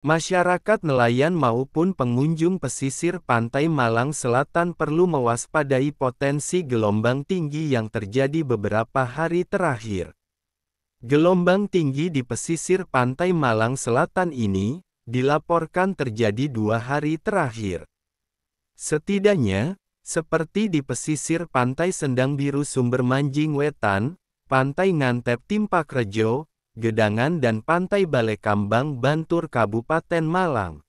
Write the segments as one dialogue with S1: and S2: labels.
S1: Masyarakat nelayan maupun pengunjung pesisir pantai Malang Selatan perlu mewaspadai potensi gelombang tinggi yang terjadi beberapa hari terakhir. Gelombang tinggi di pesisir pantai Malang Selatan ini dilaporkan terjadi 2 hari terakhir. Setidaknya, seperti di pesisir pantai Sendang Biru Sumber Manjing Wetan, pantai Ngantep Timpak Rejo, Gedangan dan pantai Balekambang Bantur Kabupaten Malang.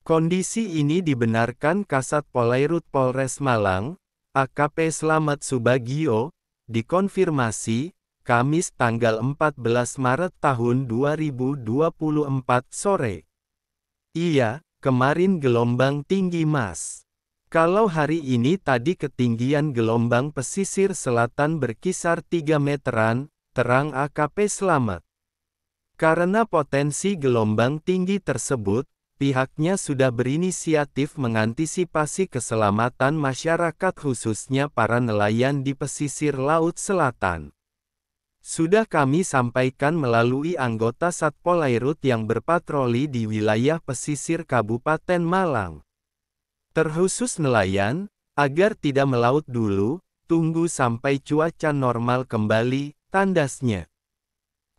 S1: Kondisi ini dibenarkan Kasat Polairut Polres Malang, AKP Slamet Subagio, dikonfirmasi, Kamis tanggal 14 Maret tahun 2024 sore. Iya, kemarin gelombang tinggi Mas. Kalau hari ini tadi ketinggian gelombang pesisir selatan berkisar 3 meteran, terang AKP Slamet. Karena potensi gelombang tinggi tersebut, pihaknya sudah berinisiatif mengantisipasi keselamatan masyarakat khususnya para nelayan di pesisir Laut Selatan. Sudah kami sampaikan melalui anggota Satpol Airut yang berpatroli di wilayah pesisir Kabupaten Malang. Terkhusus nelayan, agar tidak melaut dulu, tunggu sampai cuaca normal kembali, tandasnya.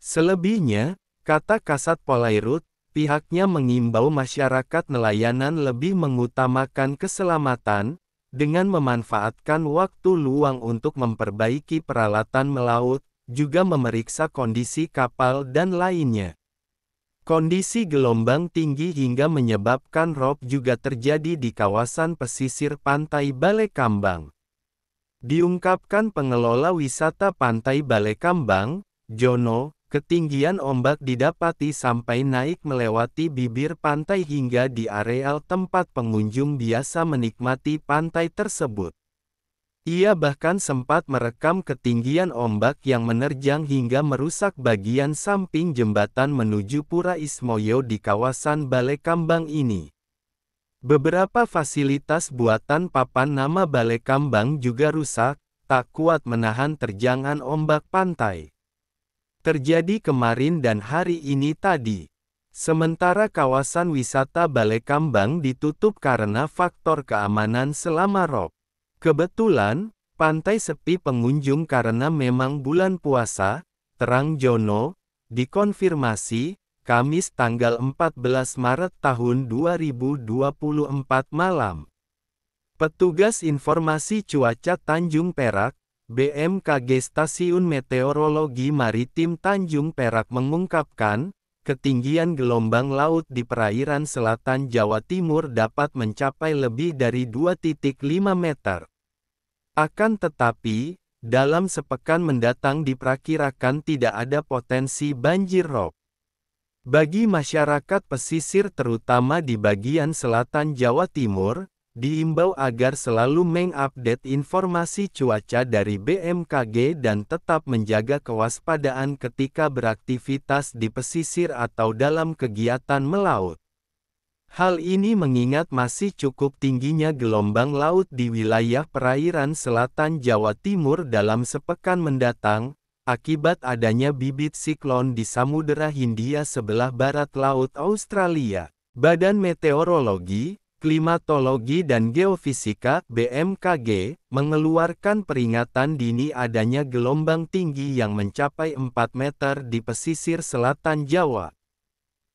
S1: Selebihnya, kata Kasat Polairut, pihaknya mengimbau masyarakat nelayanan lebih mengutamakan keselamatan, dengan memanfaatkan waktu luang untuk memperbaiki peralatan melaut, juga memeriksa kondisi kapal dan lainnya. Kondisi gelombang tinggi hingga menyebabkan rob juga terjadi di kawasan pesisir pantai Balekambang. Diungkapkan pengelola wisata pantai Balekambang, Jono, ketinggian ombak didapati sampai naik melewati bibir pantai hingga di areal tempat pengunjung biasa menikmati pantai tersebut. Ia bahkan sempat merekam ketinggian ombak yang menerjang hingga merusak bagian samping jembatan menuju Pura Ismoyo di kawasan Balekambang ini. Beberapa fasilitas buatan papan nama Balekambang juga rusak, tak kuat menahan terjangan ombak pantai. Terjadi kemarin dan hari ini tadi. Sementara kawasan wisata Balekambang ditutup karena faktor keamanan selama rob. Kebetulan, pantai sepi pengunjung karena memang bulan puasa, terang Jono, dikonfirmasi, Kamis tanggal 14 Maret tahun 2024 malam. Petugas Informasi Cuaca Tanjung Perak, BMKG Stasiun Meteorologi Maritim Tanjung Perak mengungkapkan, ketinggian gelombang laut di perairan selatan Jawa Timur dapat mencapai lebih dari 2,5 meter. Akan tetapi, dalam sepekan mendatang diperkirakan tidak ada potensi banjir rob. Bagi masyarakat pesisir terutama di bagian selatan Jawa Timur, diimbau agar selalu mengupdate informasi cuaca dari BMKG dan tetap menjaga kewaspadaan ketika beraktivitas di pesisir atau dalam kegiatan melaut. Hal ini mengingat masih cukup tingginya gelombang laut di wilayah perairan selatan Jawa Timur dalam sepekan mendatang, akibat adanya bibit siklon di Samudera Hindia sebelah barat Laut Australia. Badan Meteorologi, Klimatologi dan Geofisika (BMKG) mengeluarkan peringatan dini adanya gelombang tinggi yang mencapai 4 meter di pesisir selatan Jawa.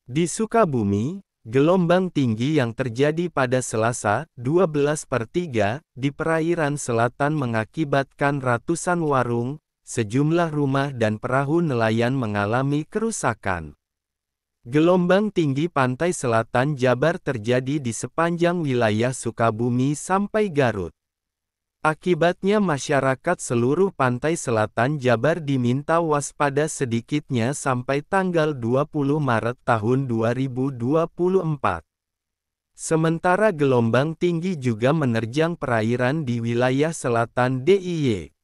S1: Di Sukabumi, gelombang tinggi yang terjadi pada Selasa, 12/3, di perairan selatan mengakibatkan ratusan warung, sejumlah rumah dan perahu nelayan mengalami kerusakan. Gelombang tinggi pantai selatan Jabar terjadi di sepanjang wilayah Sukabumi sampai Garut. Akibatnya masyarakat seluruh pantai selatan Jabar diminta waspada sedikitnya sampai tanggal 20 Maret tahun 2024. Sementara gelombang tinggi juga menerjang perairan di wilayah selatan DIY.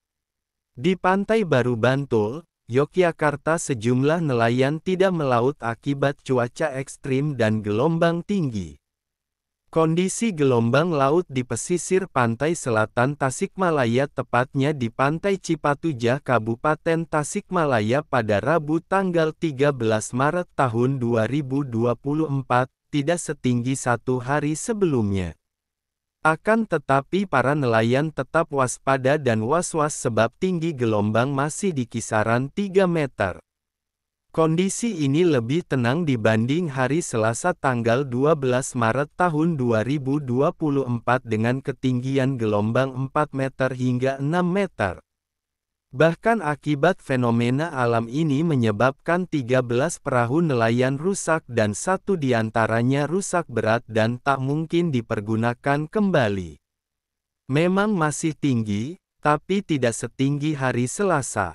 S1: Di Pantai Baru Bantul, Yogyakarta sejumlah nelayan tidak melaut akibat cuaca ekstrim dan gelombang tinggi. Kondisi gelombang laut di pesisir pantai selatan Tasikmalaya, tepatnya di Pantai Cipatujah, Kabupaten Tasikmalaya pada Rabu tanggal 13 Maret tahun 2024, tidak setinggi satu hari sebelumnya. Akan tetapi para nelayan tetap waspada dan was-was sebab tinggi gelombang masih di kisaran 3 meter. Kondisi ini lebih tenang dibanding hari Selasa tanggal 12 Maret tahun 2024 dengan ketinggian gelombang 4 meter hingga 6 meter. Bahkan akibat fenomena alam ini menyebabkan 13 perahu nelayan rusak dan satu diantaranya rusak berat dan tak mungkin dipergunakan kembali. Memang masih tinggi, tapi tidak setinggi hari Selasa.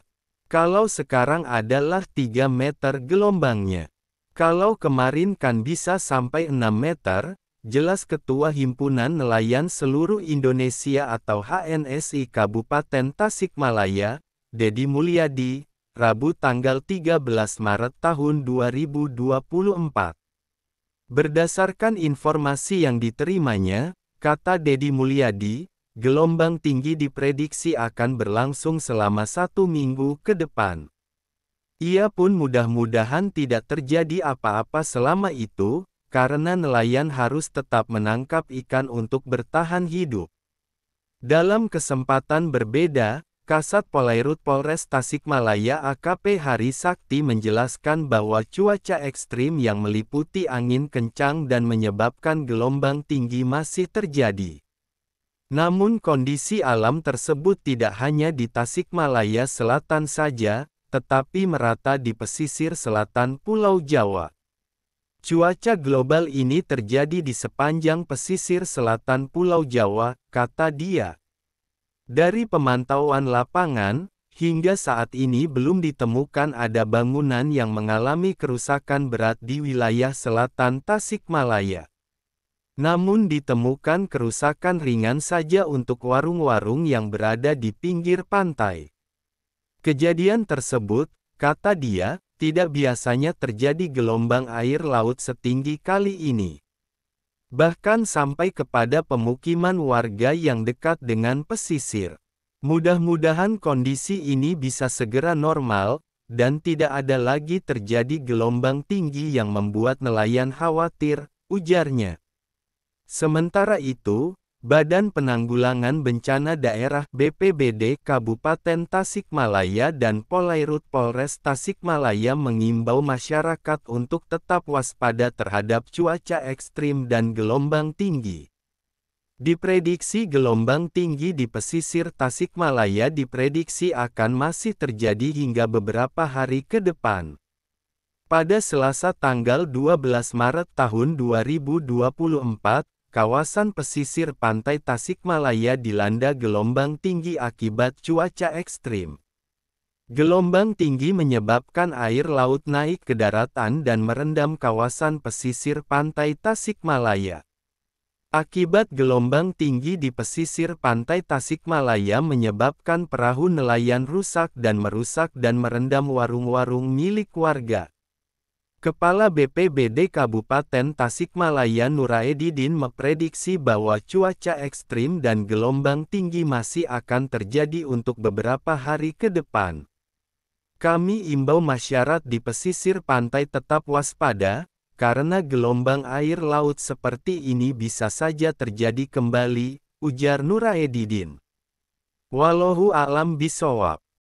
S1: Kalau sekarang adalah 3 meter gelombangnya. Kalau kemarin kan bisa sampai 6 meter, jelas Ketua Himpunan Nelayan Seluruh Indonesia atau HNSI Kabupaten Tasikmalaya, Dedi Mulyadi, Rabu tanggal 13 Maret tahun 2024. Berdasarkan informasi yang diterimanya, kata Dedi Mulyadi, gelombang tinggi diprediksi akan berlangsung selama 1 minggu ke depan. Ia pun mudah-mudahan tidak terjadi apa-apa selama itu, karena nelayan harus tetap menangkap ikan untuk bertahan hidup. Dalam kesempatan berbeda, Kasat Polairut Polres Tasikmalaya AKP Hari Sakti menjelaskan bahwa cuaca ekstrim yang meliputi angin kencang dan menyebabkan gelombang tinggi masih terjadi. Namun kondisi alam tersebut tidak hanya di Tasikmalaya Selatan saja, tetapi merata di pesisir selatan Pulau Jawa. Cuaca global ini terjadi di sepanjang pesisir selatan Pulau Jawa, kata dia. Dari pemantauan lapangan, hingga saat ini belum ditemukan ada bangunan yang mengalami kerusakan berat di wilayah selatan Tasikmalaya. Namun ditemukan kerusakan ringan saja untuk warung-warung yang berada di pinggir pantai. Kejadian tersebut, kata dia, tidak biasanya terjadi gelombang air laut setinggi kali ini. Bahkan sampai kepada pemukiman warga yang dekat dengan pesisir. Mudah-mudahan kondisi ini bisa segera normal, dan tidak ada lagi terjadi gelombang tinggi yang membuat nelayan khawatir, ujarnya. Sementara itu, Badan Penanggulangan Bencana Daerah (BPBD) Kabupaten Tasikmalaya dan Polairut Polres Tasikmalaya mengimbau masyarakat untuk tetap waspada terhadap cuaca ekstrim dan gelombang tinggi. Diprediksi gelombang tinggi di pesisir Tasikmalaya diprediksi akan masih terjadi hingga beberapa hari ke depan. Pada Selasa tanggal 12 Maret tahun 2024, kawasan pesisir pantai Tasikmalaya dilanda gelombang tinggi akibat cuaca ekstrim. Gelombang tinggi menyebabkan air laut naik ke daratan dan merendam kawasan pesisir pantai Tasikmalaya. Akibat gelombang tinggi di pesisir pantai Tasikmalaya menyebabkan perahu nelayan rusak dan merusak dan merendam warung-warung milik warga. Kepala BPBD Kabupaten Tasikmalaya Nuraedidin memprediksi bahwa cuaca ekstrim dan gelombang tinggi masih akan terjadi untuk beberapa hari ke depan. Kami imbau masyarakat di pesisir pantai tetap waspada, karena gelombang air laut seperti ini bisa saja terjadi kembali, ujar Nuraedidin. Wallahu a'lam bishawab.